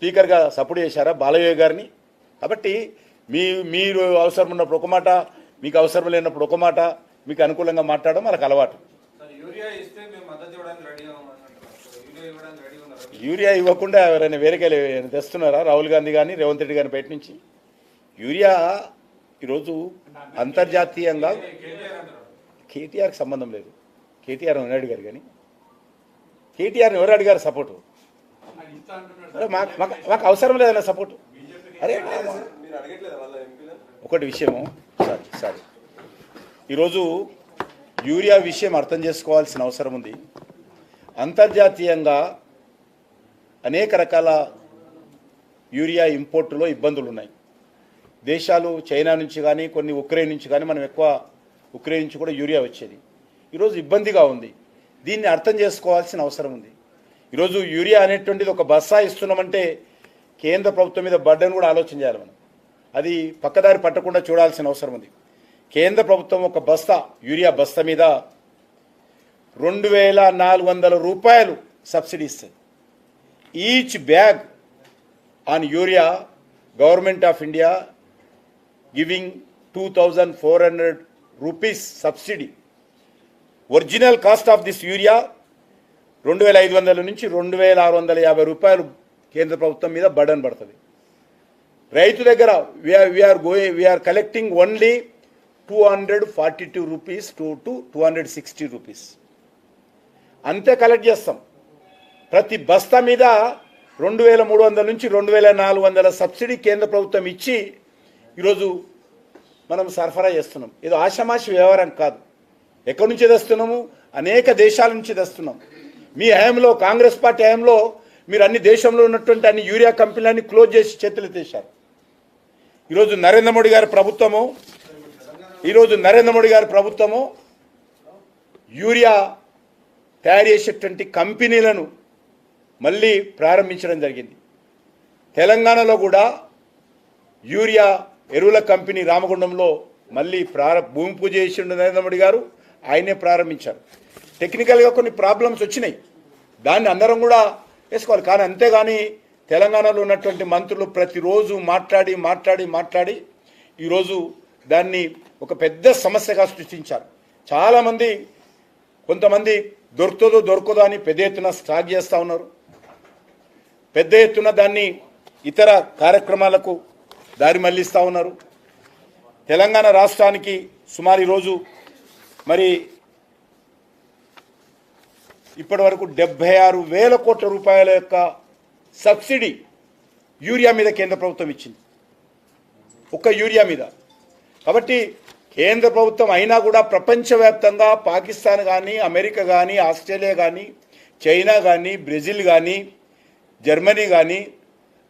స్పీకర్గా సపోర్ట్ చేశారా బాలయ్య గారిని? కాబట్టి మీరు అవసరం ఉన్నప్పుడు ఒక మాట, మీకు అవసరం లేనప్పుడు ఒక మాట, మీకు అనుకూలంగా మాట్లాడడం మనకు అలవాటు. యూరియా ఇవ్వకుండా ఎవరైనా వేరేకే తెస్తున్నారా? రాహుల్ గాంధీ కానీ రేవంత్ రెడ్డి గారిని బయట నుంచి యూరియా ఈరోజు అంతర్జాతీయంగా కేటీఆర్కి సంబంధం లేదు. కేటీఆర్ ఉన్నాడు గారు, కానీ కేటీఆర్ని ఎవరు అడిగారు సపోర్టు? మాకు అవసరం లేదన్న సపోర్టు. అరే ఒకటి విషయము, సారీ ఈరోజు యూరియా విషయం అర్థం చేసుకోవాల్సిన అవసరం ఉంది. అంతర్జాతీయంగా అనేక రకాల యూరియా ఇంపోర్టులో ఇబ్బందులు ఉన్నాయి. దేశాలు చైనా నుంచి కానీ కొన్ని ఉక్రెయిన్ నుంచి కానీ, మనం ఎక్కువ ఉక్రెయిన్ నుంచి కూడా యూరియా వచ్చేది. ఈరోజు ఇబ్బందిగా ఉంది. దీన్ని అర్థం చేసుకోవాల్సిన అవసరం ఉంది. ఈరోజు యూరియా అనేటువంటిది ఒక బస్సా ఇస్తున్నామంటే కేంద్ర ప్రభుత్వం మీద బర్డెన్ కూడా ఆలోచన చేయాలి మనం. అది పక్కదారి పట్టకుండా చూడాల్సిన అవసరం ఉంది. కేంద్ర ప్రభుత్వం ఒక బస్తా యూరియా బస్తా మీద 2400 రూపాయలు సబ్సిడీ ఇస్తుంది. Each bag on urea government of India giving 2400 rupees subsidy. Original cost of this urea 2500 నుంచి 2650 రూపాయలు కేంద్ర ప్రభుత్వం మీద బర్డన్ పడుతుంది. రైతు దగ్గర we are collecting only 242 rupees to 260 rupees అంతే కలెక్ట్ చేస్తాం. ప్రతి బస్తా మీద 2300 నుంచి 2400 సబ్సిడీ కేంద్ర ప్రభుత్వం ఇచ్చి ఈరోజు మనం సరఫరా చేస్తున్నాం. ఇది ఆషామాషి వ్యవహారం కాదు. ఎక్కడి నుంచి తెస్తున్నాము? అనేక దేశాల నుంచి తెస్తున్నాం. మీ హయాంలో, కాంగ్రెస్ పార్టీ హయాంలో మీరు అన్ని దేశంలో ఉన్నటువంటి అన్ని యూరియా కంపెనీలన్నీ క్లోజ్ చేసి చేతులు ఎత్తేశారు. ఈరోజు నరేంద్ర మోడీ గారి ప్రభుత్వము యూరియా తయారు చేసేటువంటి కంపెనీలను మళ్ళీ ప్రారంభించడం జరిగింది. తెలంగాణలో కూడా యూరియా ఎరువుల కంపెనీ రామగుండంలో మళ్ళీ భూమి పూజ చేసిండు నరేంద్ర మోడీ గారు. ఆయనే ప్రారంభించారు. టెక్నికల్గా కొన్ని ప్రాబ్లమ్స్ వచ్చినాయి, దాన్ని అందరం కూడా వేసుకోవాలి. కానీ అంతేగాని తెలంగాణలో ఉన్నటువంటి మంత్రులు ప్రతిరోజు మాట్లాడి ఈరోజు దాన్ని ఒక పెద్ద సమస్యగా సృష్టించారు. చాలామంది, కొంతమంది దొరకదో అని పెద్ద ఎత్తున స్టాక్ చేస్తూ ఉన్నారు. పెద్ద ఎత్తున దాన్ని ఇతర కార్యక్రమాలకు దారి మళ్లిస్తూ ఉన్నారు. తెలంగాణ రాష్ట్రానికి సుమారు ఈరోజు మరి ఇప్పటి వరకు 76,000 కోట్ల రూపాయల యొక్క సబ్సిడీ యూరియా మీద కేంద్ర ప్రభుత్వం ఇచ్చింది, ఒక్క యూరియా మీద. కాబట్టి కేంద్ర ప్రభుత్వం అయినా కూడా ప్రపంచవ్యాప్తంగా పాకిస్తాన్ కానీ, అమెరికా కానీ, ఆస్ట్రేలియా కానీ, చైనా కానీ, బ్రెజిల్ కానీ, జర్మనీ కానీ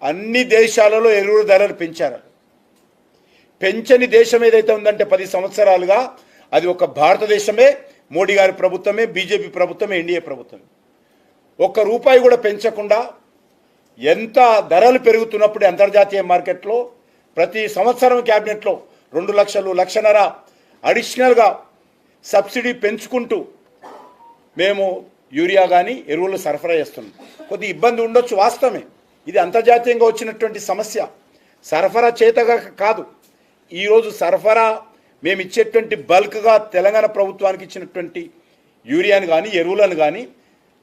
అన్ని దేశాలలో ఎరువుల ధరలు పెంచారు. పెంచని దేశం ఏదైతే ఉందంటే 10 సంవత్సరాలుగా అది ఒక భారతదేశమే, మోడీ గారి ప్రభుత్వమే, బీజేపీ ప్రభుత్వమే, ఎన్డీఏ ప్రభుత్వమే. ₹1 కూడా పెంచకుండా ఎంత ధరలు పెరుగుతున్నప్పుడు అంతర్జాతీయ మార్కెట్లో ప్రతి సంవత్సరం క్యాబినెట్లో 2 లక్షలు, 1,50,000 అడిషనల్గా సబ్సిడీ పెంచుకుంటూ మేము యూరియా కానీ ఎరువులు సరఫరా చేస్తున్నాం. కొద్ది ఇబ్బంది ఉండొచ్చు, వాస్తవమే. ఇది అంతర్జాతీయంగా వచ్చినటువంటి సమస్య. సరఫరా చేతగా కాదు. ఈరోజు సరఫరా మేము ఇచ్చేటువంటి బల్క్గా తెలంగాణ ప్రభుత్వానికి ఇచ్చినటువంటి యూరియాను కానీ ఎరువులను కానీ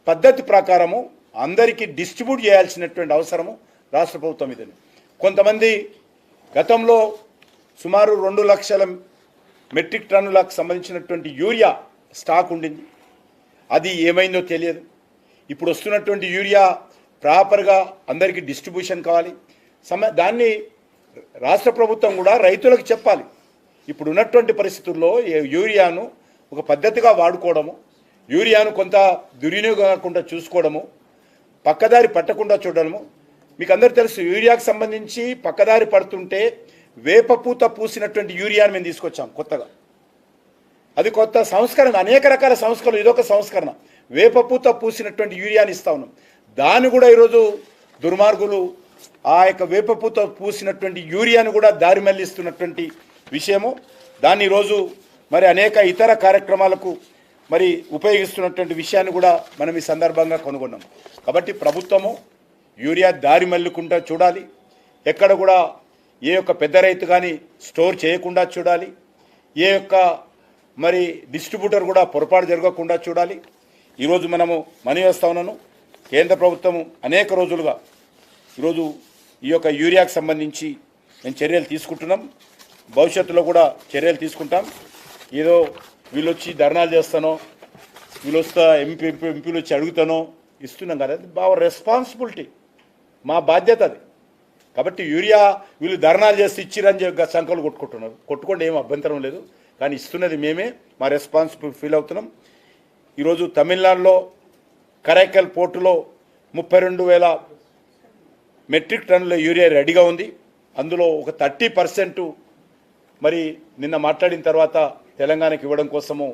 పద్ధతి ప్రకారము అందరికీ డిస్ట్రిబ్యూట్ చేయాల్సినటువంటి అవసరము రాష్ట్ర ప్రభుత్వం ఇదని. కొంతమంది గతంలో సుమారు 2 లక్షల మెట్రిక్ టన్నులకు సంబంధించినటువంటి యూరియా స్టాక్ ఉండింది. అది ఏమైందో తెలియదు. ఇప్పుడు వస్తున్నటువంటి యూరియా ప్రాపర్గా అందరికీ డిస్ట్రిబ్యూషన్ కావాలి. దాన్ని రాష్ట్ర ప్రభుత్వం కూడా రైతులకు చెప్పాలి. ఇప్పుడు ఉన్నటువంటి పరిస్థితుల్లో యూరియాను ఒక పద్ధతిగా వాడుకోవడము, యూరియాను కొంత దుర్వినియోగం కాకుండా చూసుకోవడము, పక్కదారి పట్టకుండా చూడడము. మీకు అందరూ తెలుసు, యూరియాకు సంబంధించి పక్కదారి పడుతుంటే వేపపూత పూసినటువంటి యూరియాను మేము తీసుకొచ్చాం కొత్తగా. అది కొత్త సంస్కరణ, అనేక రకాల సంస్కరణలు, ఇదొక సంస్కరణ. వేపపూత పూసినటువంటి యూరియాని ఇస్తా ఉన్నాం. దాన్ని కూడా ఈరోజు దుర్మార్గులు ఆ యొక్క వేపపూత పూసినటువంటి యూరియాను కూడా దారి మళ్లిస్తున్నటువంటి విషయము. దాన్ని ఈరోజు మరి అనేక ఇతర కార్యక్రమాలకు మరి ఉపయోగిస్తున్నటువంటి విషయాన్ని కూడా మనం ఈ సందర్భంగా కనుగొన్నాం. కాబట్టి ప్రభుత్వము యూరియా దారి మళ్ళుకుంటా చూడాలి, ఎక్కడ కూడా ఏ యొక్క పెద్ద రైతు కానీ స్టోర్ చేయకుండా చూడాలి, ఏ యొక్క మరి డిస్ట్రిబ్యూటర్ కూడా పొరపాటు జరగకుండా చూడాలి. ఈరోజు మనము మనవి చేస్తా ఉన్నాను, కేంద్ర ప్రభుత్వం అనేక రోజులుగా ఈరోజు ఈ యొక్క యూరియాకు సంబంధించి మేము చర్యలు తీసుకుంటున్నాం, భవిష్యత్తులో కూడా చర్యలు తీసుకుంటాం. ఏదో వీళ్ళు వచ్చి ధర్నాలు చేస్తానో, వీళ్ళు వస్తా ఎంపీలు వచ్చి అడుగుతానో ఇస్తున్నాం కదా, అది బాగా రెస్పాన్సిబిలిటీ, మా బాధ్యత అది. కాబట్టి యూరియా వీళ్ళు ధర్నాలు చేసి ఇచ్చిరని సంఖ్యలు కొట్టుకుంటున్నారు, కొట్టుకోండి, ఏం అభ్యంతరం లేదు, కానీ ఇస్తున్నది మేమే, మా రెస్పాన్సిబుల్ ఫీల్ అవుతున్నాం. ఈరోజు తమిళనాడులో కరైకల్ పోర్టులో 32,000 మెట్రిక్ టన్నుల యూరియా రెడీగా ఉంది. అందులో ఒక 30% మరి నిన్న మాట్లాడిన తర్వాత తెలంగాణకి ఇవ్వడం కోసము